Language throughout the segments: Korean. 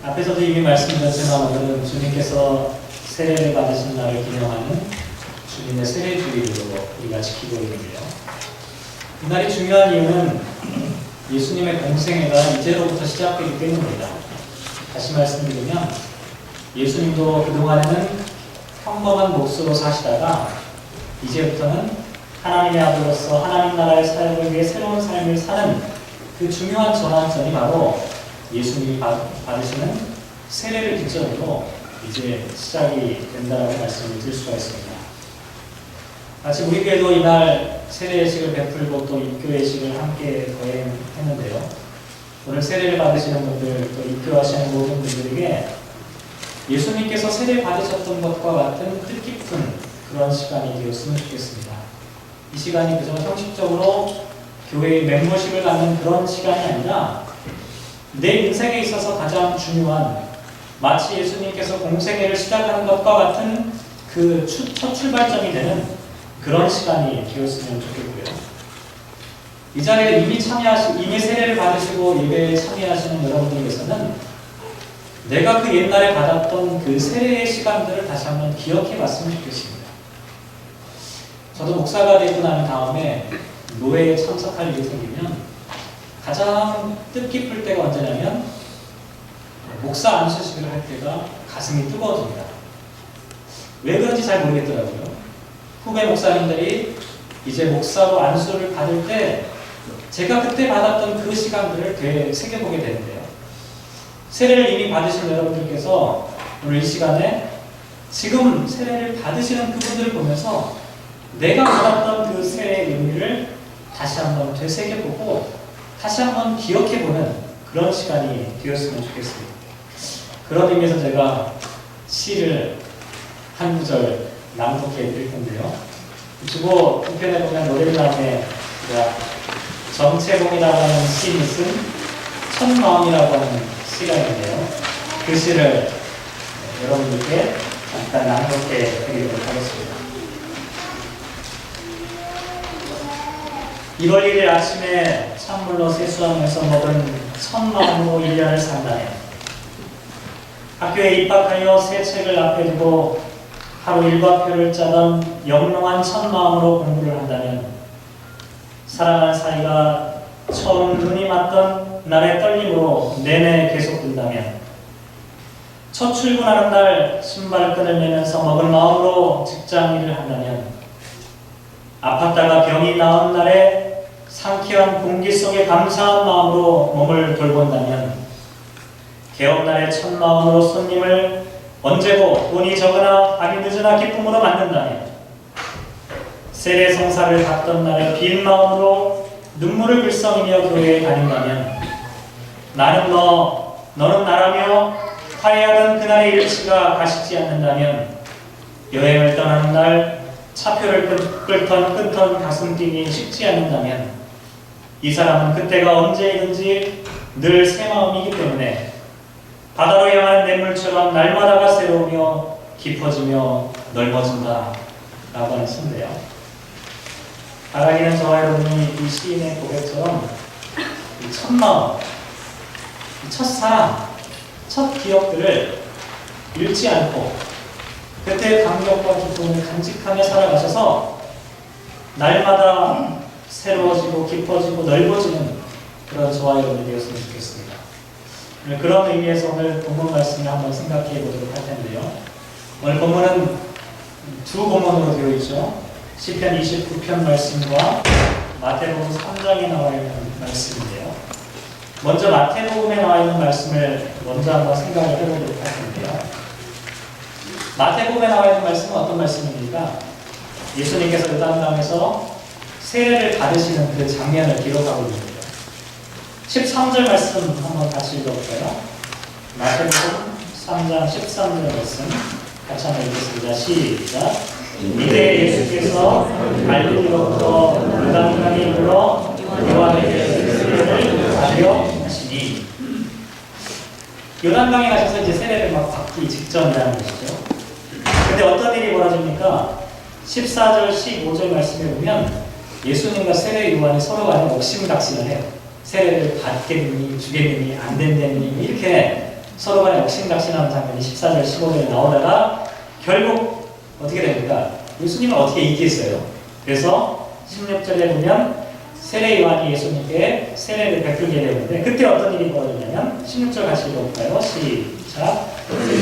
앞에서도 이미 말씀드렸지만 오늘은 주님께서 세례를 받으신 날을 기념하는 주님의 세례주일로 우리가 지키고 있는데요. 이날이 중요한 이유는 예수님의 공생애가 이제로부터 시작되기 때문입니다. 다시 말씀드리면 예수님도 그동안에는 평범한 몫으로 사시다가 이제부터는 하나님의 아들로서 하나님 나라의 사역을 위해 새로운 삶을 사는 그 중요한 전환점이 바로 예수님이 받으시는 세례를 기점으로 이제 시작이 된다는 말씀을 드릴 수가 있습니다. 마치 우리 교회도 이날 세례예식을 베풀고 또 입교예식을 함께 거행했는데요. 오늘 세례를 받으시는 분들 또 입교하시는 모든 분들에게 예수님께서 세례 받으셨던 것과 같은 뜻깊은 그런 시간이 되었으면 좋겠습니다. 이 시간이 그저 형식적으로 교회의 멤버십을 갖는 그런 시간이 아니라 내 인생에 있어서 가장 중요한 마치 예수님께서 공생애를 시작하는 것과 같은 그 첫 출발점이 되는 그런 시간이 되었으면 좋겠고요. 이 자리에 이미 세례를 받으시고 예배에 참여하시는 여러분들께서는 내가 그 옛날에 받았던 그 세례의 시간들을 다시 한번 기억해 봤으면 좋겠습니다. 저도 목사가 되고 난 다음에 노회에 참석할 일이 생기면 가장 뜻깊을 때가 언제냐면 목사 안수식을 할 때가 가슴이 뜨거워집니다. 왜 그런지 잘 모르겠더라고요. 후배 목사님들이 이제 목사로 안수를 받을 때 제가 그때 받았던 그 시간들을 되새겨보게 되는데요. 세례를 이미 받으신 여러분들께서 오늘 이 시간에 지금 세례를 받으시는 그분들을 보면서 내가 받았던 그 세례의 의미를 다시 한번 되새겨보고 다시 한번 기억해보는 그런 시간이 되었으면 좋겠습니다. 그런 의미에서 제가 시를 한 구절 낭독해 드릴 건데요. 주보 2편에 보면 노래 다음에 정채봉이라고 하는 시인이 쓴 첫마음이라고 하는 시가 있는데요. 그 시를 여러분들께 잠깐 낭독해 드리도록 하겠습니다. 1월 1일 아침에 찬물로 세수하면서 먹은 첫마음으로 1년을 산다네. 학교에 입학하여 새 책을 앞에 두고 하루 일과표를 짜던 영롱한 첫마음으로 공부를 한다면, 사랑하는 사이가 처음 눈이 맞던 날의 떨림으로 내내 계속된다면, 첫 출근하는 날 신발끈을 매면서 먹은 마음으로 직장일을 한다면, 아팠다가 병이 나은 날에 상쾌한 공기 속에 감사한 마음으로 몸을 돌본다면, 개업날의 첫 마음으로 손님을 언제고 돈이 적으나 아니 늦으나 기쁨으로 만든다면, 세례 성사를 받던 날에 빈 마음으로 눈물을 글썽이며 교회에 다닌다면, 나는 너는 나라며 화해하던 그날의 일치가 가시지 않는다면, 여행을 떠나는 날 차표를 끊던 가슴뛰기 쉽지 않는다면, 이 사람은 그때가 언제이든지 늘 새 마음이기 때문에 바다로 향하는 냇물처럼 날마다가 새로우며 깊어지며 넓어진다 라고 하는 시인데요. 바라기는 저와 여러분이 이 시인의 고백처럼 이 첫마음, 이 첫사랑, 첫 기억들을 잃지 않고 그때의 감격과 기쁨을 간직하며 살아가셔서 날마다 새로워지고 깊어지고 넓어지는 그런 저와 여러분이 되었으면 좋겠습니다. 그런 의미에서 오늘 본문 말씀을 한번 생각해 보도록 할 텐데요. 오늘 본문은 두 본문으로 되어 있죠. 시편 29편 말씀과 마태복음 3장에 나와 있는 말씀인데요. 먼저 마태복음에 나와 있는 말씀을 먼저 한번 생각을 해보도록 할 텐데요. 마태복음에 나와 있는 말씀은 어떤 말씀입니까? 예수님께서 요단강에서 세례를 받으시는 그 장면을 기록하고 있는데요. 13절 말씀 한번 같이 읽어볼까요? 마태복음 3장 13절 말씀 같이 한번 읽겠습니다. 시작. 이때 예수께서 갈릴리로부터 요단강에 이르러 요한에게 세례를 받으려 하시니, 요단강에 가셔서 이제 세례를 막 받기 직전이라는 것이죠. 근데 어떤 일이 벌어집니까? 14절 15절 말씀에 보면 예수님과 세례 요한이 서로 간에 옥심각심을 해요. 세례를 받겠니, 주겠니, 안 된다니 이렇게 서로 간에 옥신각신하는 장면이 14절, 15절에 나오다가 결국 어떻게 됩니까? 예수님은 어떻게 이기겠어요? 그래서 16절에 보면 세례 요한이 예수님께 세례를 베풀게 되는데 그때 어떤 일이 벌어지냐면 16절 같이 읽어볼까요? 시작.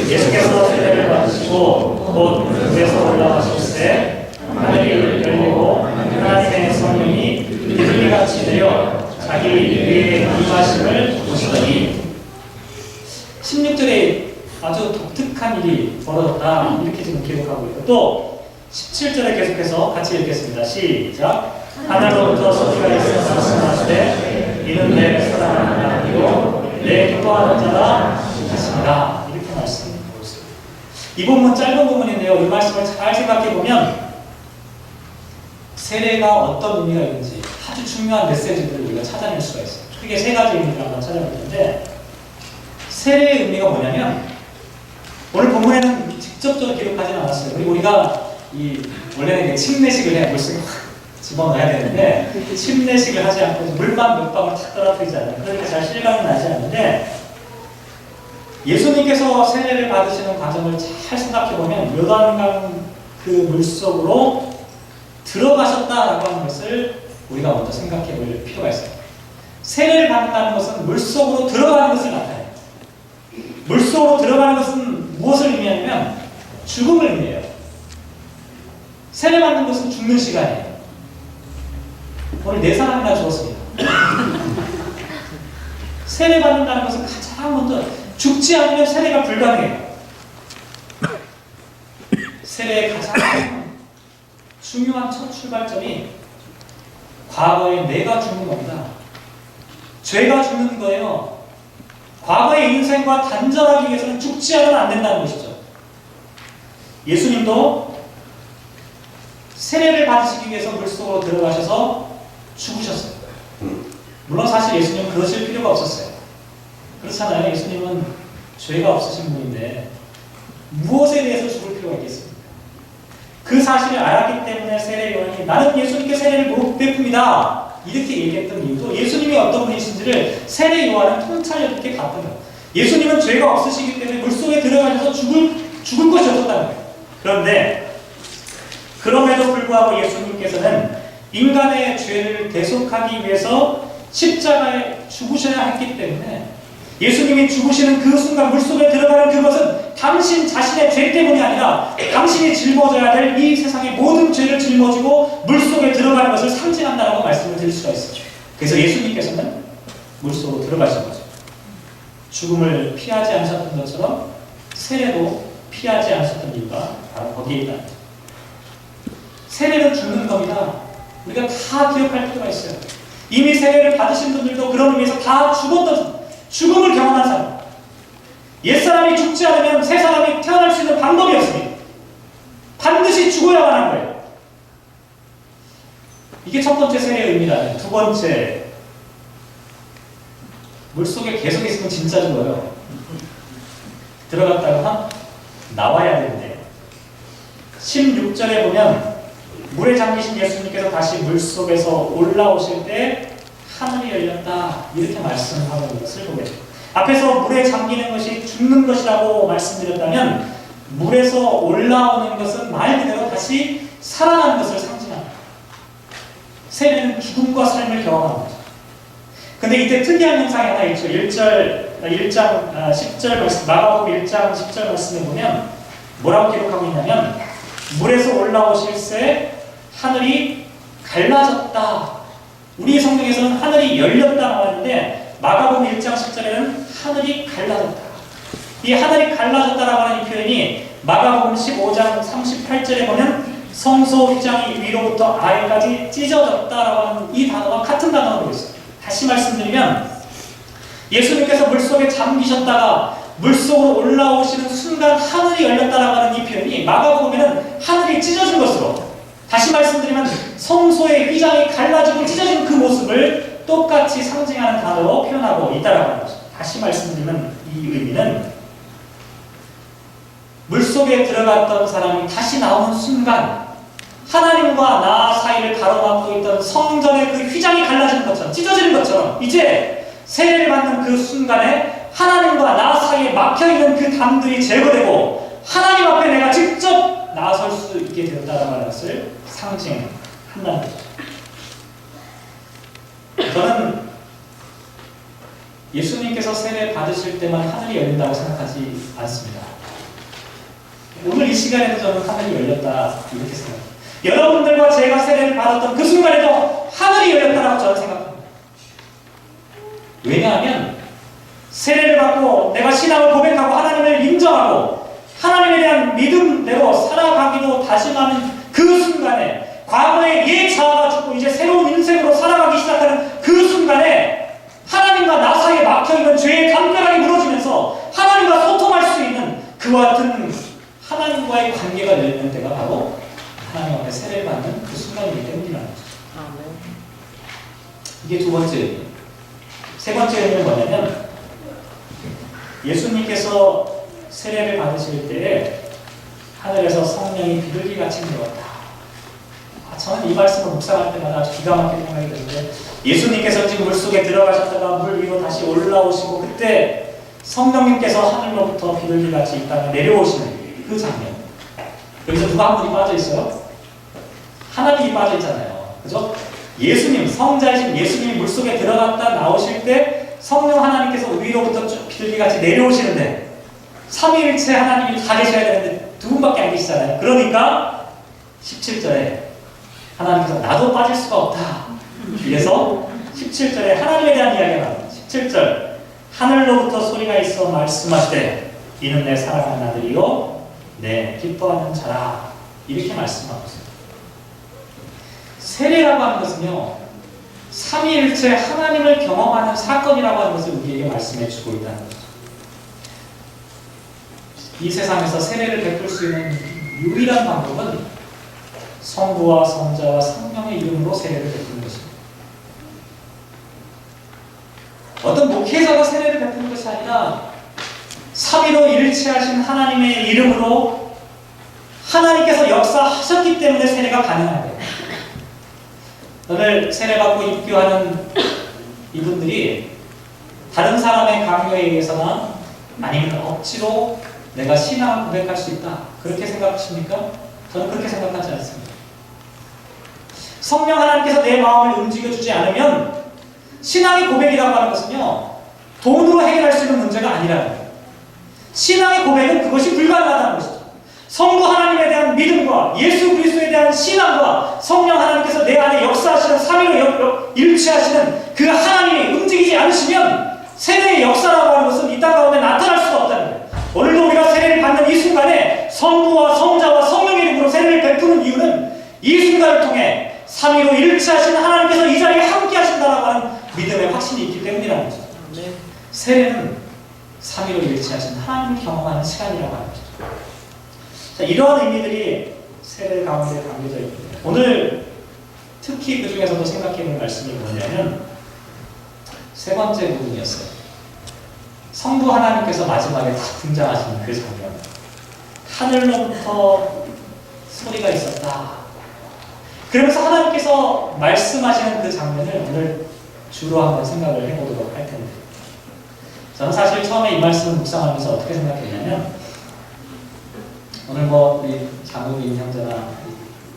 예수께서 세례를 받으시고 곧 물에서 올라가실새 하늘이 열리고 하나님의 성령이 비둘기같이 내려 자기 위에 임하심을 보시더니 16절에 아주 독특한 일이 벌어졌다 이렇게 지금 기록하고 있고 또 17절에 계속해서 같이 읽겠습니다. 시작. 하늘로부터 소리가 있어 말씀하시되 이는 내 사랑하는 아들이요 내 기뻐하는 자라 하십니다. 이렇게 말씀하고 있습니다. 이 본문 짧은 부분인데요. 이 말씀을 잘 생각해 보면 세례가 어떤 의미가 있는지 아주 중요한 메시지들을 우리가 찾아낼 수가 있어요. 크게 세 가지 의미를 한번 찾아볼 텐데 세례의 의미가 뭐냐면 오늘 본문에는 직접적으로 기록하지는 않았어요. 그리고 우리가 원래는 침례식을 해야 물속에 확 집어넣어야 되는데 침례식을 하지 않고 물만 몇 방울 탁 떨어뜨리잖아요. 그러니까 잘 실감은 나지 않는데 예수님께서 세례를 받으시는 과정을 잘 생각해보면 요단강 그 물속으로 들어가셨다라고 하는 것을 우리가 먼저 생각해 볼 필요가 있어요. 세례를 받는다는 것은 물속으로 들어가는 것을 나타내요. 물속으로 들어가는 것은 무엇을 의미하냐면 죽음을 의미해요. 세례 받는 것은 죽는 시간이에요. 오늘 4사람이나 죽었습니다. 세례 받는다는 것은 가장 먼저 죽지 않으면 세례가 불가능해요. 세례의 가장 중요한 첫 출발점이 과거에 내가 죽는 겁니다. 죄가 죽는 거예요. 과거의 인생과 단절하기 위해서는 죽지 않으면 안 된다는 것이죠. 예수님도 세례를 받으시기 위해서 물속으로 들어가셔서 죽으셨어요. 물론 사실 예수님은 그러실 필요가 없었어요. 그렇잖아요. 예수님은 죄가 없으신 분인데 무엇에 대해서 죽을 필요가 있겠습니까? 그 사실을 알았기 때문에 세례 요한이 나는 예수님께 세례를 못 베풉니다. 이렇게 얘기했던 이유도 예수님이 어떤 분이신지를 세례 요한은 통찰력 있게 봤던 거예요. 예수님은 죄가 없으시기 때문에 물속에 들어가셔서 죽을 것이 없었다는 거예요. 그런데 그럼에도 불구하고 예수님께서는 인간의 죄를 대속하기 위해서 십자가에 죽으셔야 했기 때문에 예수님이 죽으시는 그 순간 물속에 들어가는 그것은 당신 자신의 죄 때문이 아니라 당신이 짊어져야 될 이 세상의 모든 죄를 짊어지고 물속에 들어가는 것을 상징한다고 말씀을 드릴 수가 있어요. 그래서 예수님께서는 물속으로 들어가신 거죠. 죽음을 피하지 않으셨던 것처럼 세례도 피하지 않으셨던 이유가 바로 거기에 있다. 세례는 죽는 겁니다. 우리가 다 기억할 필요가 있어요. 이미 세례를 받으신 분들도 그런 의미에서 다 죽음을 경험한 사람. 옛사람이 죽지 않으면 새 사람이 태어날 수 있는 방법이 없습니다. 반드시 죽어야만 하는 거예요. 이게 첫 번째 세례의 의미라면 두 번째, 물속에 계속 있으면 진짜 죽어요. 들어갔다가 나와야 되는데 16절에 보면 물에 잠기신 예수님께서 다시 물속에서 올라오실 때 하늘이 열렸다 이렇게 말씀하고 있는 것을 보게 됩니다. 앞에서 물에 잠기는 것이 죽는 것이라고 말씀드렸다면 물에서 올라오는 것은 말 그대로 다시 살아나는 것을 상징합니다. 세례는 죽음과 삶을 경험하는 거죠. 근데 이때 특이한 현상이 하나 있죠. 1장 10절 말씀, 마가복음 1장 10절 말씀에 보면 뭐라고 기록하고 있냐면 물에서 올라오실새 하늘이 갈라졌다. 우리 성경에서는 하늘이 열렸다 나왔는데 마가복음 1장 10절에는 하늘이 갈라졌다. 이 하늘이 갈라졌다라고 하는 이 표현이 마가복음 15장 38절에 보면 성소 휘장이 위로부터 아래까지 찢어졌다라고 하는 이 단어와 같은 단어가 되고 있어요. 다시 말씀드리면 예수님께서 물속에 잠기셨다가 물속으로 올라오시는 순간 하늘이 열렸다라고 하는 이 표현이 마가복음에는 하늘이 찢어진 것으로, 다시 말씀드리면 성소의 휘장이 갈라지고 찢어진 그 모습을 똑같이 상징하는 단어로 표현하고 있다라고 하는 것입니다. 다시 말씀드리면 이 의미는 물속에 들어갔던 사람이 다시 나오는 순간 하나님과 나 사이를 가로막고 있던 성전의 그 휘장이 갈라지는 것처럼, 찢어지는 것처럼 이제 세례를 받는 그 순간에 하나님과 나 사이에 막혀있는 그 담들이 제거되고 하나님 앞에 내가 직접 나설 수 있게 되었다는 것을 상징한다는 거죠. 저는 예수님께서 세례 받으실 때만 하늘이 열린다고 생각하지 않습니다. 오늘 이 시간에도 저는 하늘이 열렸다 이렇게 생각합니다. 여러분들과 제가 세례를 받았던 그 순간에도 하늘이 열렸다고 저는 생각합니다. 왜냐하면 세례를 받고 내가 신앙을 고백하고 하나님을 인정하고 하나님에 대한 믿음대로 살아가기로 다짐하는 그 순간에 과거의 옛 자아가 죽고 이제 새로운 인생으로 살아가기 시작하는 그 순간에 하나님과 나 사이에 막혀있는 죄의 담벼락이 무너지면서 하나님과 소통할 수 있는 그와 같은 하나님과의 관계가 열리는 때가 바로 하나님 앞에 세례를 받는 그 순간이기 때문이라는 거죠. 이게 두 번째 의미. 세 번째 의미는 뭐냐면 예수님께서 세례를 받으실 때에 하늘에서 성령이 비둘기같이 내려왔다. 저는 이 말씀을 묵상할 때마다 아주 기가 막히게 생각이 드는데 예수님께서 지금 물속에 들어가셨다가 물 위로 다시 올라오시고 그때 성령님께서 하늘로부터 비둘기같이 이 땅에 내려오시는 그 장면. 여기서 누가 한 분이 빠져 있어요? 하나님이 빠져 있잖아요. 그죠? 예수님, 성자이신 예수님이 물속에 들어갔다 나오실 때 성령 하나님께서 위로부터 쭉 비둘기같이 내려오시는데 삼위일체 하나님이 다 계셔야 되는데 두 분밖에 안 계시잖아요. 그러니까 17절에 하나님께서 나도 빠질 수가 없다. 그래서 17절에 하나님에 대한 이야기가 나옵니다. 17절 하늘로부터 소리가 있어 말씀하시되 이는 내 사랑하는 아들이요 내 기뻐하는 자라 이렇게 말씀하고 있습니다. 세례라고 하는 것은요 삼위일체 하나님을 경험하는 사건이라고 하는 것을 우리에게 말씀해 주고 있다는 거죠. 이 세상에서 세례를 베풀 수 있는 유일한 방법은 성부와 성자와 성령의 이름으로 세례를 베푸는 것입니다. 어떤 목회자가 세례를 베푸는 것이 아니라 삼위로 일체하신 하나님의 이름으로 하나님께서 역사하셨기 때문에 세례가 가능한 거예요. 오늘 세례받고 입교하는 이분들이 다른 사람의 강요에 의해서나 아니면 억지로 내가 신앙을 고백할 수 있다. 그렇게 생각하십니까? 저는 그렇게 생각하지 않습니다. 성령 하나님께서 내 마음을 움직여주지 않으면 신앙의 고백이라고 하는 것은요 돈으로 해결할 수 있는 문제가 아니라는 거예요. 신앙의 고백은 그것이 불가능하다는 것이죠. 성부 하나님에 대한 믿음과 예수 그리스도에 대한 신앙과 성령 하나님께서 내 안에 역사하시는 삼위로 일치하시는 그 하나님이 움직이지 않으시면 세례의 역사라고 하는 것은 이 땅 가운데 나타날 수가 없다는 거예요. 오늘도 우리가 세례를 받는 이 순간에 성부와 성자와 성령의 이름으로 세례를 베푸는 이유는 이 순간을 통해 삼위로 일치하시는 하나님께서 이 자리에 함께 하신다라고 하는 믿음의 확신이 있기 때문이라는 거죠. 세례는 삼위로 일치하신 하나님을 경험하는 시간이라고 하는 거죠. 자, 이러한 의미들이 세례 가운데 담겨져 있습니다. 오늘 특히 그 중에서도 생각해볼 말씀이 뭐냐면 세 번째 부분이었어요. 성부 하나님께서 마지막에 딱 등장하시는 그 장면. 하늘로부터 소리가 있었다. 그러면서 하나님께서 말씀하시는 그 장면을 오늘 주로 한번 생각을 해보도록 할 텐데 저는 사실 처음에 이 말씀을 묵상하면서 어떻게 생각했냐면 오늘 뭐 우리 장국인 형제나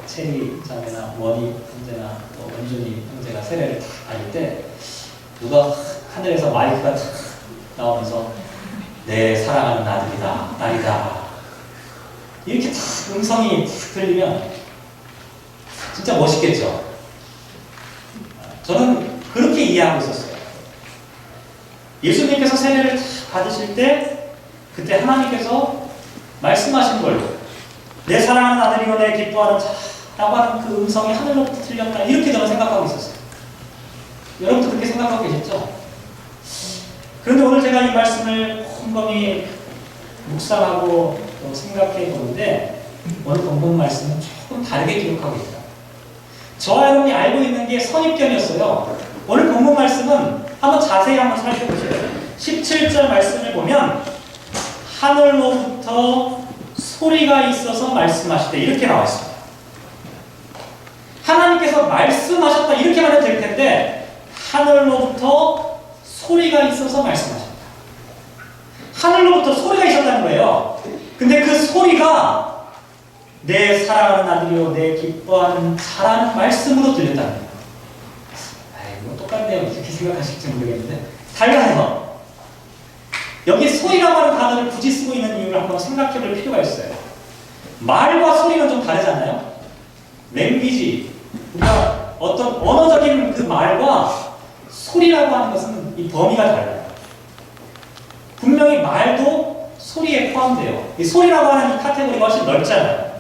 체리 자매나 원희 형제나 또 원준이 형제가 세례를 탁 받을 때 누가 하늘에서 마이크가 탁 나오면서 내 사랑하는 아들이다, 딸이다 이렇게 탁 음성이 탁 들리면 진짜 멋있겠죠. 저는 그렇게 이해하고 있었어요. 예수님께서 세례를 탁 받으실 때 그때 하나님께서 말씀하신 걸로 내 사랑하는 아들이요 내 기뻐하는 자라고 하는 그 음성이 하늘로부터 들렸다 이렇게 저는 생각하고 있었어요. 여러분도 그렇게 생각하고 계셨죠? 그런데 오늘 제가 이 말씀을 곰곰이 묵상하고 또 생각해 보는데 오늘 본문 말씀은 조금 다르게 기록하고 있다. 저와 여러분이 알고 있는 게 선입견이었어요. 오늘 본문 말씀은 한번 자세히 한번 살펴보세요. 17절 말씀을 보면 하늘로부터 소리가 있어서 말씀하시되 이렇게 나와 있습니다. 하나님께서 말씀하셨다 이렇게 말해도 될 텐데 하늘로부터 소리가 있어서 말씀하셨다. 하늘로부터 소리가 있었다는 거예요. 근데 그 소리가 내 사랑하는 아들이요 내 기뻐하는 자라는 말씀으로 들렸다는 거예요. 뭐 똑같네요. 이렇게 생각하실지 모르겠는데 달라요. 여기 소리라고 하는 단어를 굳이 쓰고 있는 이유를 한번 생각해 볼 필요가 있어요. 말과 소리는 좀 다르잖아요. 랭귀지, 우리가 어떤 언어적인 그 말과 소리라고 하는 것은 이 범위가 달라요. 분명히 말도 소리에 포함돼요. 이 소리라고 하는 이 카테고리가 훨씬 넓잖아요.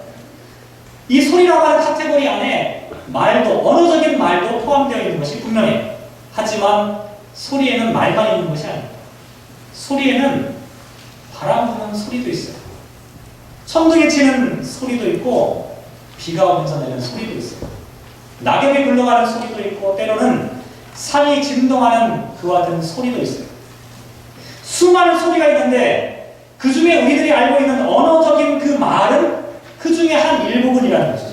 이 소리라고 하는 카테고리 안에 말도, 언어적인 말도 포함되어 있는 것이 분명해요. 하지만 소리에는 말만 있는 것이 아닙니다. 소리에는 바람 부는 소리도 있어요. 천둥이 치는 소리도 있고 비가 오면서 내는 소리도 있어요. 낙엽이 굴러가는 소리도 있고 때로는 산이 진동하는 그와 같은 소리도 있어요. 수많은 소리가 있는데 그 중에 우리들이 알고 있는 언어적인 그 말은 그 중에 한 일부분이라는 것이죠.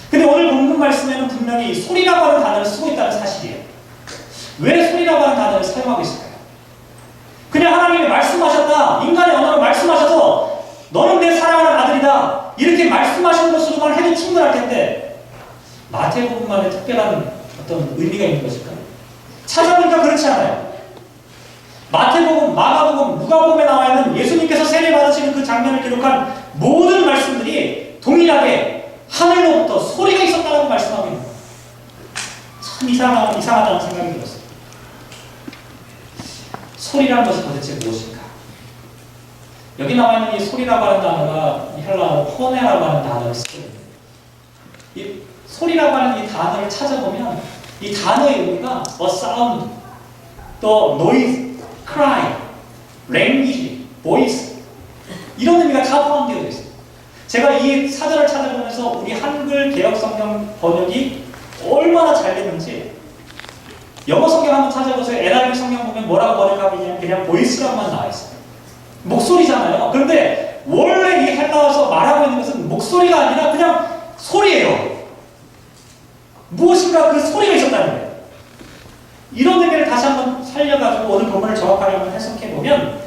근데 오늘 본문 말씀에는 분명히 소리라고 하는 단어를 쓰고 있다는 사실이에요. 왜 소리라고 하는 단어를 사용하고 있을까요? 그냥 하나님이 말씀하셨다. 인간의 언어로 말씀하셔서 너는 내 사랑하는 아들이다. 이렇게 말씀하시는 것으로만 해도 충분할 텐데 마태복음만의 특별한 어떤 의미가 있는 것일까요? 찾아보니까 그렇지 않아요. 마태복음, 마가복음, 누가복음에 나와 있는 예수님께서 세례 받으시는 그 장면을 기록한 모든 말씀들이 동일하게 하늘로부터 소리가 있었다라고 말씀하고 있는 거예요. 참 이상하다는 생각이 들었어요. 소리라는 것이 도대체 무엇일까? 여기 나와 있는 이 소리라고 하는 단어가 이 헬라어로 포네라고 하는 단어를 쓰거든요. 이 소리라고 하는 이 단어를 찾아보면 이 단어의 의미가 a sound, 또 noise, cry, language, voice 이런 의미가 다 포함되어 있어요. 제가 이 사전을 찾아보면서 우리 한글 개역 성경 번역이 얼마나 잘 됐는지 영어 성경 한번 찾아보세요. NIV 성경 보면 뭐라고 번역하고 있냐면 그냥 보이스라고만 나와 있어요. 목소리잖아요. 그런데 원래 이 헬라어에서 말하고 있는 것은 목소리가 아니라 그냥 소리예요. 무엇인가 그 소리가 있었다는 거예요. 이런 의미를 다시 한번 살려가지고 오늘 본문을 정확하게 한번 해석해보면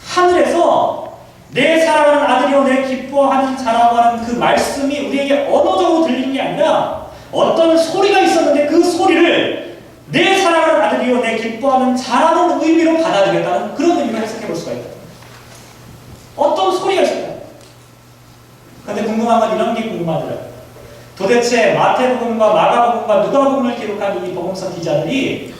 하늘에서 내 사랑하는 아들이요 내 기뻐하는 자라고 하는 그 말씀이 우리에게 언어적으로 들리는 게 아니라 어떤 소리가 있었는데 그 소리를 내 사랑하는 아들이요 내 기뻐하는 자라는 의미로 받아들였다는 그런 의미로 해석해 볼 수가 있다. 어떤 소리가 있을까요? 그런데 궁금한 건 이런 게 궁금하더라고요. 도대체 마태복음과 마가복음과 누가복음을 기록한 이 복음서 기자들이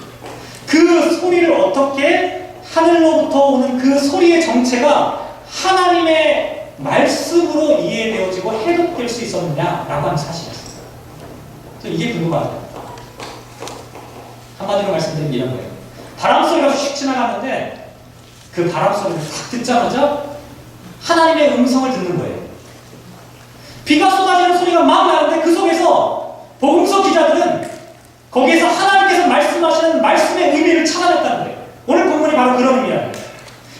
그 소리를 어떻게 하늘로부터 오는 그 소리의 정체가 하나님의 말씀으로 이해되어지고 해독될 수 있었느냐라고 하는 사실이었어요. 이게 궁금하다. 한마디로 말씀드리면 이런 거예요. 바람 소리가 휙 지나가는데 그 바람 소리를 딱 듣자마자 하나님의 음성을 듣는 거예요. 비가 쏟아지는 소리가 막 나는데 그 속에서 복음서 기자들은 거기에서 하나님께서 말씀하시는 말씀의 의미를 찾아냈다는 거예요. 오늘 본문이 바로 그런 의미라는 거예요.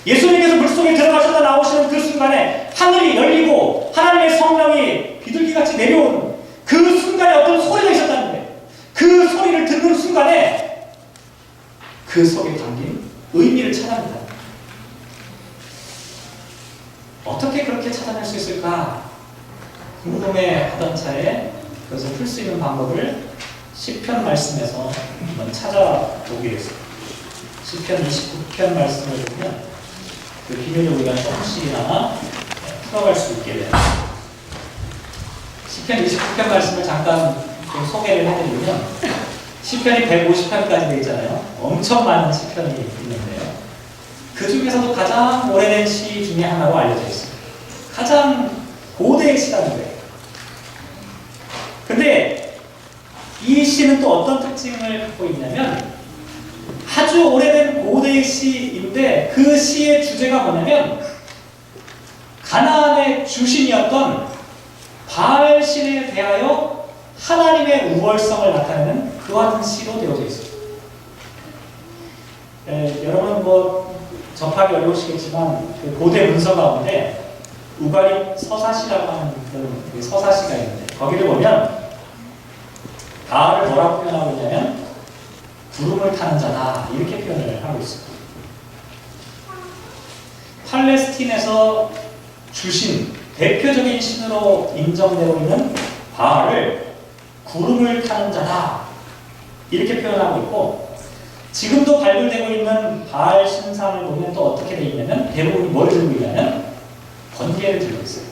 예수님께서 물속에 들어가셨다 나오시는 그 순간에 하늘이 열리고 하나님의 성령이 비둘기같이 내려오는 그 순간에 어떤 소리가 있었다는 거예요. 그 소리를 듣는 순간에 그 속에 담긴 의미를 찾아낸다는 거예요. 어떻게 그렇게 찾아낼 수 있을까? 궁금해하던 차에 그것을 풀 수 있는 방법을 시편 말씀에서 한번 찾아보기로 했어요. 시편 29편 말씀을 보면 그 비밀을 우리가 조금씩이나마 풀어갈 수 있게 돼요. 시편 29편 말씀을 잠깐 좀 소개를 해드리면 시편이 150편까지 되어 있잖아요. 엄청 많은 시편이 있는데요. 그 중에서도 가장 오래된 시 중에 하나로 알려져 있습니다. 가장 고대의 시라는 거예요. 근데 이 시는 또 어떤 특징을 갖고 있냐면 아주 오래된 고대의 시인데 그 시의 주제가 뭐냐면 가나안의 주신이었던 바알 신에 대하여 하나님의 우월성을 나타내는 그와 같은 시로 되어져 있습니다. 여러분 뭐 접하기 어려우시겠지만 그 고대 문서 가운데 우가리 서사시라고 하는 그 서사시가 있는데 거기를 보면 바알을 뭐라고 표현하고 있냐면 구름을 타는 자다 이렇게 표현을 하고 있습니다. 팔레스틴에서 주신 대표적인 신으로 인정되고 있는 바알을 구름을 타는 자다 이렇게 표현하고 있고, 지금도 발굴되고 있는 바알 신상을 보면 또 어떻게 되어 있냐면 대부분이 뭘 들고 있냐면 번개를 들고 있어요.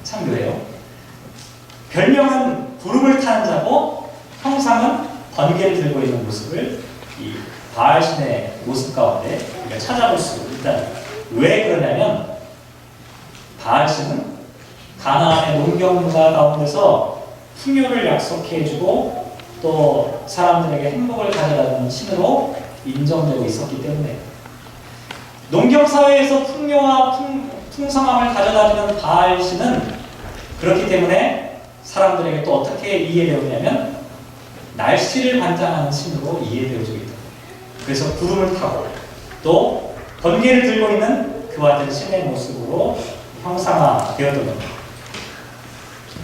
참 묘해요. 별명은 구름을 타는 자고 형상은 번개를 들고 있는 모습을 이 바알 신의 모습 가운데 우리가 찾아볼 수 있다. 왜 그러냐면 바알 신은 가나안의 농경 문화 가운데서 풍요를 약속해주고 또 사람들에게 행복을 가져다주는 신으로 인정되고 있었기 때문에, 농경사회에서 풍요와 풍성함을 가져다주는 바알 신은 그렇기 때문에 사람들에게 또 어떻게 이해되었냐면 날씨를 관장하는 신으로 이해되어지고 있다. 그래서 구름을 타고 또 번개를 들고 있는 그와 같은 신의 모습으로 형상화되었던 겁니다.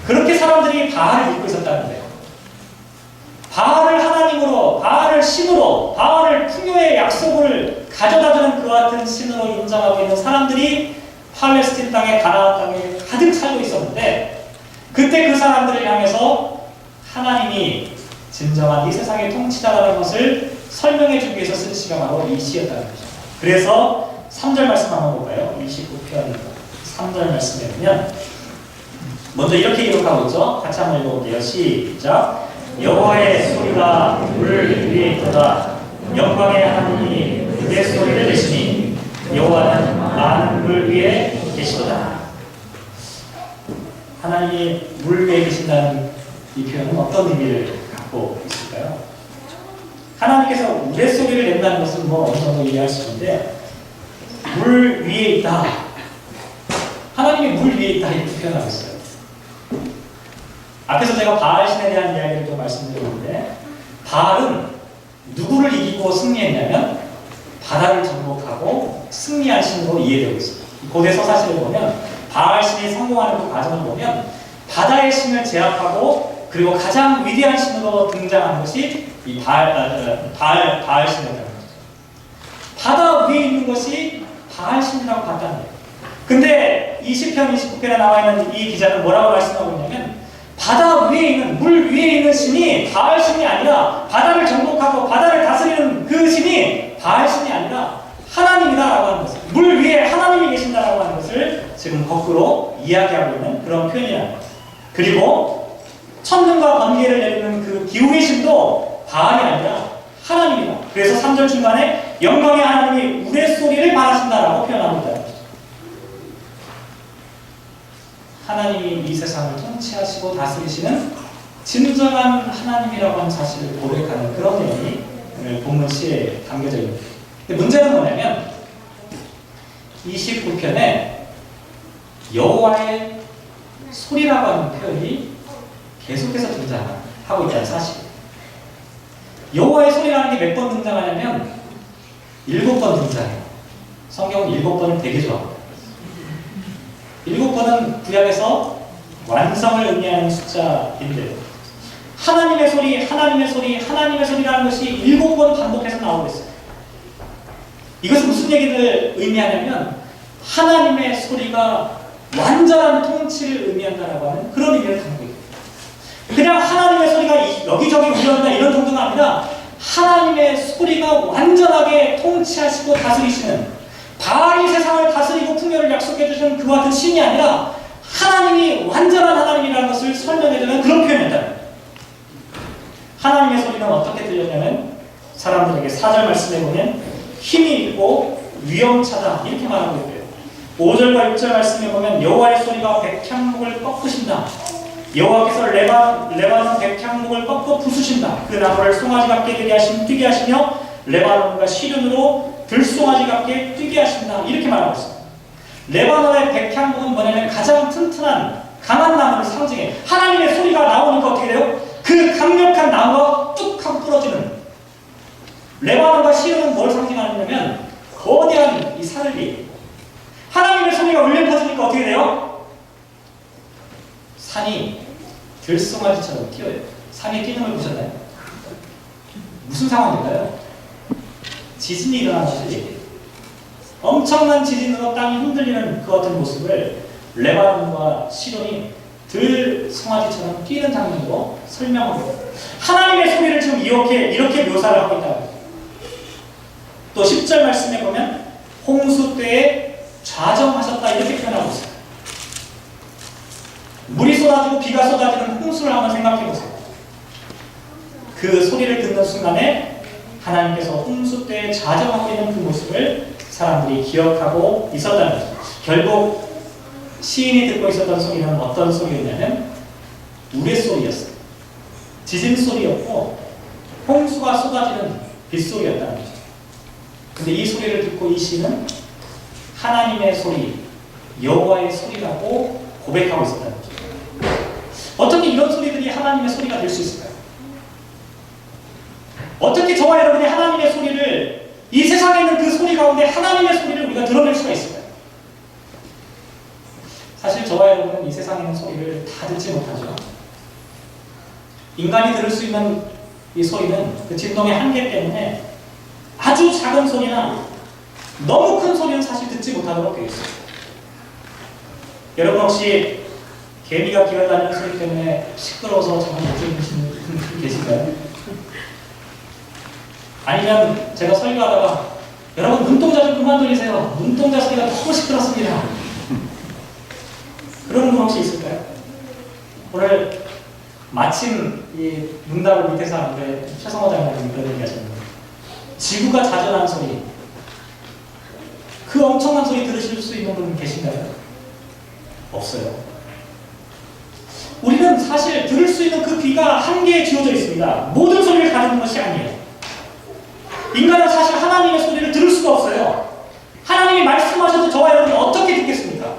그렇게 사람들이 바알을 믿고 있었다는 거예요. 바알을 하나님으로, 바알을 신으로, 바알을 풍요의 약속을 가져다주는 그와 같은 신으로 인정하고 있는 사람들이 팔레스틴 땅에, 가나안 땅에 가득 살고 있었는데, 그때 그 사람들을 향해서 하나님이 진정한 이 세상의 통치자라는 것을 설명해 주기 위해서 쓴 시가 바로 이 시였다는 거죠. 그래서 3절 말씀 한번 볼까요? 29편 3절 말씀에 보면 먼저 이렇게 기록하고 있죠. 같이 한번 읽어볼게요. 시작. 여호와의 소리가 물 위에 있도다. 영광의 하나님이 그의 소리를 내시니 여호와는 많은 물 위에 계시도다. 하나님이 물 위에 계신다는 이 표현은 어떤 의미를 갖고 있을까요? 하나님께서 우레소리를 낸다는 것은 뭐 어느 정도 이해할 수 있는데, 물 위에 있다, 하나님이 물 위에 있다 이렇게 표현하고 있어요. 앞에서 제가 바알 신에 대한 이야기를 좀 말씀드렸는데, 바알은 누구를 이기고 승리했냐면 바다를 정복하고 승리한 신으로 이해되고 있습니다. 고대 서사시를 보면 바알 신이 성공하는 그 과정을 보면 바다의 신을 제압하고 그리고 가장 위대한 신으로 등장하는 것이 이 바알 신이라는 거죠. 바다 위에 있는 것이 바알 신이라고 봤다는 거예요. 근데 이 시편 29편에 나와 있는 이 기자는 뭐라고 말씀하고 있냐면, 바다 위에 있는, 물 위에 있는 신이 바알 신이 아니라, 바다를 정복하고 바다를 다스리는 그 신이 바알 신이 아니라 하나님이다라고 하는 것을, 물 위에 하나님이 계신다라고 하는 것을 지금 거꾸로 이야기하고 있는 그런 표현이라는 거죠. 그리고 천둥과 번개를 내리는 그 기후의 신도 바알이 아니라 하나님이다. 그래서 3절 중간에 영광의 하나님이 우레소리를 말하신다라고 표현하고 있다는 거죠. 하나님이 이 세상을 통치하시고 다스리시는 진정한 하나님이라고 하는 사실을 고백하는 그런 내용이 본문 시에 담겨져 있는 거예요. 근데 문제는 뭐냐면 29편에 여호와의 소리라고 하는 표현이 계속해서 등장하고 있다는 사실이에요. 여호와의 소리라는 게 몇 번 등장하냐면 7번 등장해요. 성경은 7번을 되게 좋아합니다. 7번은 구약에서 완성을 의미하는 숫자인데, 하나님의 소리, 하나님의 소리, 하나님의 소리라는 것이 7번 반복해서 나오고 있어요. 이것은 무슨 얘기를 의미하냐면 하나님의 소리가 완전한 통치를 의미한다라고 하는 그런 의미를 담고 있어요. 그냥 하나님의 소리가 여기저기 울려온다 이런 정도가 아니라 하나님의 소리가 완전하게 통치하시고 다스리시는, 바알이 세상을 다스리고 풍요를 약속해 주시는 그와 같은 신이 아니라 하나님이 완전한 하나님이라는 것을 설명해주는 그런 표현이다. 하나님의 소리는 어떻게 들렸냐면 사람들에게 4절 말씀에 보면 힘이 있고 위험차다 이렇게 말하고 있고요. 5절과 6절 말씀에 보면 여호와의 소리가 백향목을 꺾으신다. 여호와께서 레바논 백향목을 꺾어 부수신다. 그 나무를 송아지 같게 뛰게 하시며 레바논과 시륜으로 들송아지 같게 뛰게 하신다. 이렇게 말하고 있습니다. 레바논의 백향목은 뭐냐면 가장 튼튼한 강한 나무를 상징해. 하나님의 소리가 나오니까 어떻게 돼요? 그 강력한 나무가 뚝 하고 부러지는. 레바논과 시륜은 뭘 상징하냐면 거대한 이 산을 얘기해요. 하나님의 소리가 울려 퍼지니까 어떻게 돼요? 산이 들송아지처럼 뛰어요. 산이 뛰는 걸 보셨나요? 무슨 상황일까요? 지진이 일어나는 것을 얘기해요. 엄청난 지진으로 땅이 흔들리는 그 같은 모습을 레바논과 시돈이 들 송아지처럼 뛰는 장면으로 설명하고 하나님의 소리를 지금 이렇게 묘사를 하고 있다는 거죠. 또 10절 말씀에 보면 홍수 때에 좌정하셨다 이렇게 표현하고 있어요. 물이 쏟아지고 비가 쏟아지는 홍수를 한번 생각해 보세요. 그 소리를 듣는 순간에 하나님께서 홍수 때에 좌정하고 있는 그 모습을 사람들이 기억하고 있었다는 거죠. 결국 시인이 듣고 있었던 소리는 어떤 소리였냐면 우레소리였어요. 지진 소리였고 홍수가 쏟아지는 빗소리였다는 거죠. 근데 이 소리를 듣고 이 시인은 하나님의 소리, 여호와의 소리라고 고백하고 있었다는 거죠. 어떻게 이런 소리들이 하나님의 소리가 될 수 있을까요? 어떻게 저와 여러분이 하나님의 소리를, 이 세상에 있는 그 소리 가운데 하나님의 소리를 우리가 들어낼 수가 있을까요? 사실 저와 여러분은 이 세상에 있는 소리를 다 듣지 못하죠. 인간이 들을 수 있는 이 소리는 그 진동의 한계 때문에 아주 작은 소리나 너무 큰 소리는 사실 듣지 못하도록 되어 있어요. 여러분 혹시 개미가 기어다니는 소리 때문에 시끄러워서 잠을 못 주무시는 분 계신가요? 아니면 제가 설교하다가 여러분 눈동자 좀 그만 돌리세요. 눈동자 소리가 너무 시끄럽습니다. 그런 분 혹시 있을까요? 오늘 마침 이 문답을 밑에서 하는데 최성호 장관님이 그런 얘기 하셨는데 지구가 자전하는 소리, 그 엄청난 소리 들으실 수 있는 분 계신가요? 없어요. 우리는 사실 들을 수 있는 그 귀가 한계에 지어져 있습니다. 모든 소리를 다 듣는 것이 아니에요. 인간은 사실 하나님의 소리를 들을 수가 없어요. 하나님이 말씀하셔도 저와 여러분이 어떻게 듣겠습니까?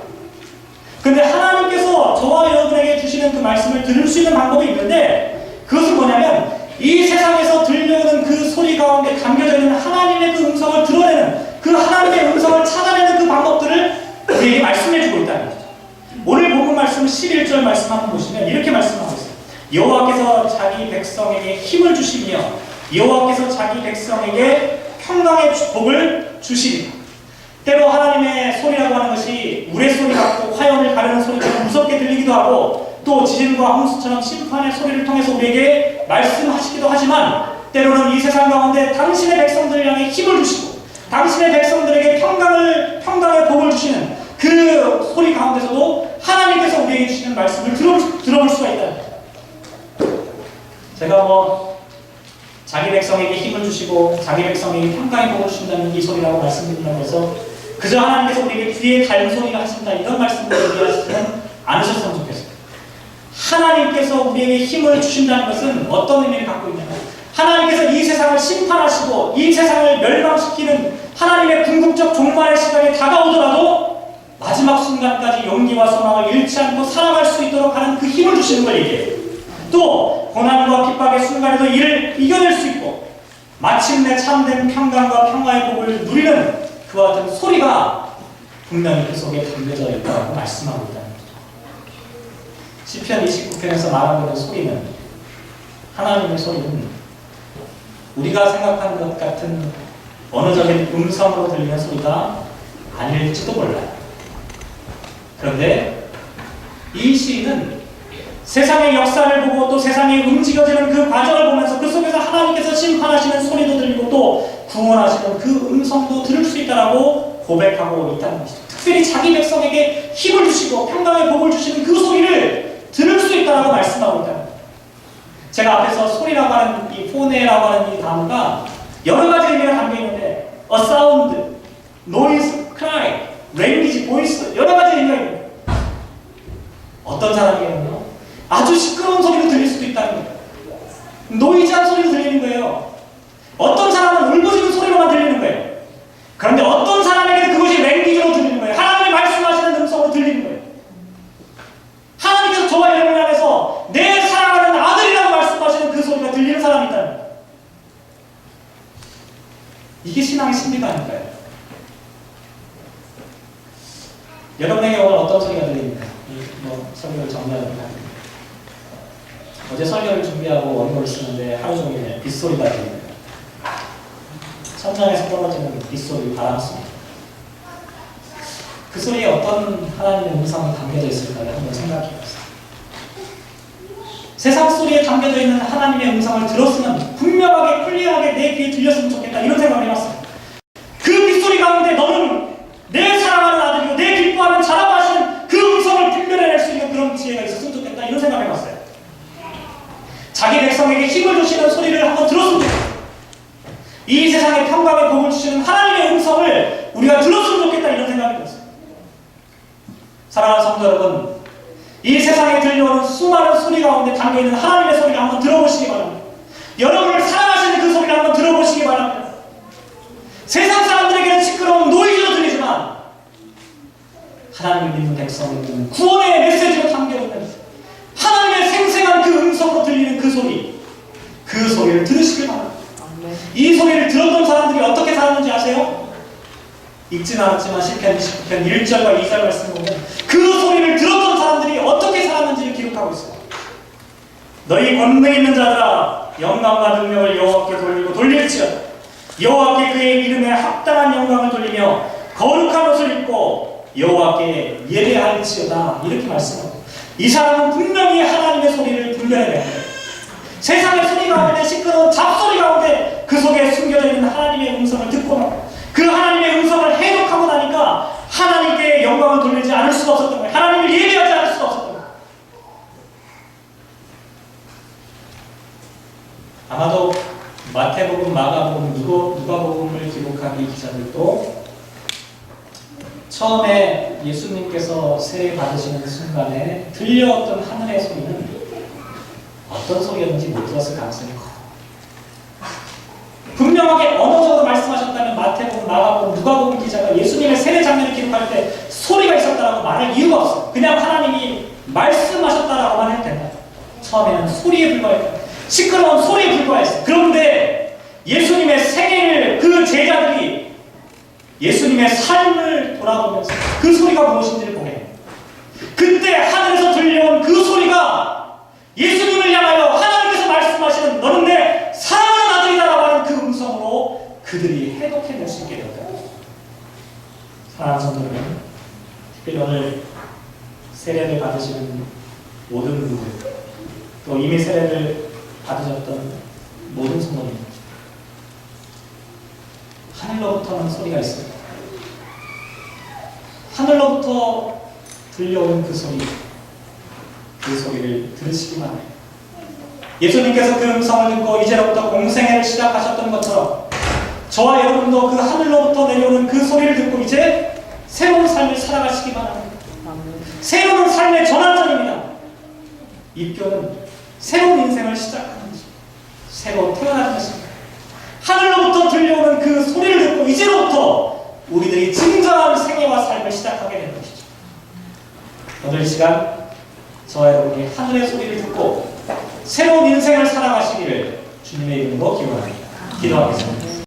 근데 하나님께서 저와 여러분에게 주시는 그 말씀을 들을 수 있는 방법이 있는데 그것은 뭐냐면 이 세상에서 들려오는 그 소리 가운데 담겨져 있는 하나님의 그 음성을 드러내는, 그 하나님의 음성을 찾아내는 그 방법들을 우리에게 말씀해주고 있다는 거죠. 오늘 본문 말씀 11절 말씀 한번 보시면 이렇게 말씀하고 있어요. 여호와께서 자기 백성에게 힘을 주시며 여호와께서 자기 백성에게 평강의 복을 주시리라. 때로 하나님의 소리라고 하는 것이 우레소리 같고 화염을 가르는 소리처럼 무섭게 들리기도 하고 또 지진과 홍수처럼 심판의 소리를 통해서 우리에게 말씀하시기도 하지만 때로는 이 세상 가운데 당신의 백성들을 향해 힘을 주시고 당신의 백성들에게 평강의 복을 주시는 그 소리 가운데서도 하나님께서 우리에게 주시는 말씀을 들어볼 수가 있다. 제가 자기 백성에게 힘을 주시고 자기 백성에게 평강의 복을 주신다는 이 소리라고 말씀드린다고 해서 그저 하나님께서 우리에게 귀에 닮은 소리가 하신다 이런 말씀을 얘기하시면 않으셨으면 좋겠어요. 하나님께서 우리에게 힘을 주신다는 것은 어떤 의미를 갖고 있냐면 하나님께서 이 세상을 심판하시고 이 세상을 멸망시키는 하나님의 궁극적 종말의 시간이 다가오더라도 마지막 순간까지 용기와 소망을 잃지 않고 살아갈 수 있도록 하는 그 힘을 주시는 걸 얘기해요. 또 고난과 핍박의 순간에도 이를 이겨낼 수 있고 마침내 참된 평강과 평화의 복을 누리는 그와 같은 소리가 분명히 그 속에 담겨져 있다고 말씀하고 있다는 거죠. 시편 29편에서 말하고 있는 소리는, 하나님의 소리는 우리가 생각하는 것 같은 언어적인 음성으로 들리는 소리가 아닐지도 몰라요. 그런데 이 시인은 세상의 역사를 보고 또 세상이 움직여지는 그 과정을 보면서 그 속에서 하나님께서 심판하시는 소리도 들리고 또 구원하시는 그 음성도 들을 수 있다라고 고백하고 있다는 것이죠. 특별히 자기 백성에게 힘을 주시고 평강의 복을 주시는 그 소리를 들을 수 있다라고 말씀하고 있다는 거예요. 제가 앞에서 소리라고 하는 이 포네라고 하는 이 단어가 여러 가지 의미가 담겨 있는데 a sound, noise, cry, language, voice 여러 가지 의미가 있는 거예요. 어떤 사람에게는요 아주 시끄러운 소리로 들릴 수도 있다는 거예요. 노이즈한 소리로 들리는 거예요. 어떤 사람은 울부짖는 소리로만 들리는 거예요. 그런데 어떤 사람에게는 그것이 랭귀지로 들리는 거예요. 하나님이 말씀하시는 음성으로 들리는 거예요. 하나님께서 저와 여러분을 향해서 내 사랑하는 아들이라고 말씀하시는 그 소리가 들리는 사람이 있다는 거예요. 이게 신앙의 신비가 아닐까요? 여러분에게 오늘 어떤 소리가 들립니까? 설교를 정리하도록 하겠습니다. 어제 설교를 준비하고 원고를 쓰는데 하루 종일 빗소리가 들립니다. 천장에서 떨어지는 빗소리, 바람 소리. 그 소리에 어떤 하나님의 음성이 담겨져 있을까를 한번 생각해 보세요. 세상 소리에 담겨져 있는 하나님의 음성을 들었으면 분명하게 클리어하게 내 귀에 들렸으면 좋겠다 이런 생각을 해봤어요. 그 빗소리 가운데 너는 내 사랑하는 아들이고 내 기뻐하는 자라고 하시는 그 음성을 분별해낼 수 있는 그런 지혜가 있었으면 좋겠다 이런 생각을 해봤어요. 자기 백성에게 힘을 주시는 소리를 한번 들었으면 좋겠다. 이 세상에 평강의 복을 주시는 하나님의 음성을 우리가 들었으면 좋겠다 이런 생각이 들었어요. 사랑하는 성도 여러분, 이 세상에 들려오는 수많은 소리 가운데 담겨있는 하나님의 소리를 한번 들어보시기 바랍니다. 여러분을 사랑하시는 그 소리를 한번 들어보시기 바랍니다. 세상 사람들에게는 시끄러운 노이즈로 들리지만 하나님을 믿는 백성에게는 구원의 메시지로 담겨있는 하나님의 생생한 그 음성으로 들리는 그 소리, 그 소리를 들으시길 바랍니다. 이 소리를 들었던 사람들이 어떻게 살았는지 아세요? 읽진 않았지만 시편 29편 1절과 2절 말씀 보면 그 소리를 들었던 사람들이 어떻게 살았는지를 기록하고 있습니다. 너희 권능에 있는 자들아 영광과 능력을 여호와께 돌리고 돌릴지어다. 여호와께 그의 이름에 합당한 영광을 돌리며 거룩한 옷을 입고 여호와께 예배할지어다 이렇게 말씀합니다. 이 사람은 분명히 하나님의 소리를 분별해내야 합니다. 세상의 소리 가운데 시끄러운 잡소리 가운데 그 속에 숨겨져 있는 하나님의 음성을 듣고 그 하나님의 음성을 해독하고 나니까 하나님께 영광을 돌리지 않을 수가 없었던 거예요. 하나님을 예배하지 않을 수가 없었던 거예요. 아마도 마태복음, 마가복음, 누가복음을 기록한 이 기자들도 처음에 예수님께서 세례 받으시는 순간에 들려왔던 하늘의 소리는 어떤 소리였는지 못 들었을 가능성이 커요. 분명하게 언어적으로 말씀하셨다면 마태복음, 마가복음, 누가복음 기자가 예수님의 세례 장면을 기록할 때 소리가 있었다라고 말할 이유가 없어요. 그냥 하나님이 말씀하셨다라고만 해도 된다. 처음에는 소리에 불과했다. 시끄러운 소리에 불과했어요. 그런데 예수님의 생애를 그 제자들이 예수님의 삶을 돌아보면서 그 소리가 무엇인지를 보게 해요. 그때 하늘에서 들려온 그 소리가 예수님을 향하여 하나님께서 말씀하시는 너는 내 사랑하는 아들이다라고 하는 그 음성으로 그들이 해독해낼 수 있게 되었다. 사랑하는 성도 여러분, 특별히 오늘 세례를 받으시는 모든 분들, 또 이미 세례를 받으셨던 모든 성도님, 하늘로부터는 소리가 있습니다. 하늘로부터 들려오는 그 소리, 그 소리를 들으시기만 해요. 예수님께서 그 음성을 듣고 이제로부터 공생애를 시작하셨던 것처럼 저와 여러분도 그 하늘로부터 내려오는 그 소리를 듣고 이제 새로운 삶을 살아가시기 바랍니다. 새로운 삶의 전환점입니다. 입교는 새로운 인생을 시작하는 것입니다. 새로 태어나는 것입니다. 하늘로부터 들려오는 그 소리를 듣고 이제로부터 우리들이 진정한 생애와 삶을 시작하게 되는 것이죠. 오늘 이 시간 저와 여러분이 하늘의 소리를 듣고 새로운 인생을 살아가시기를 주님의 이름으로 기원합니다. 기도하겠습니다.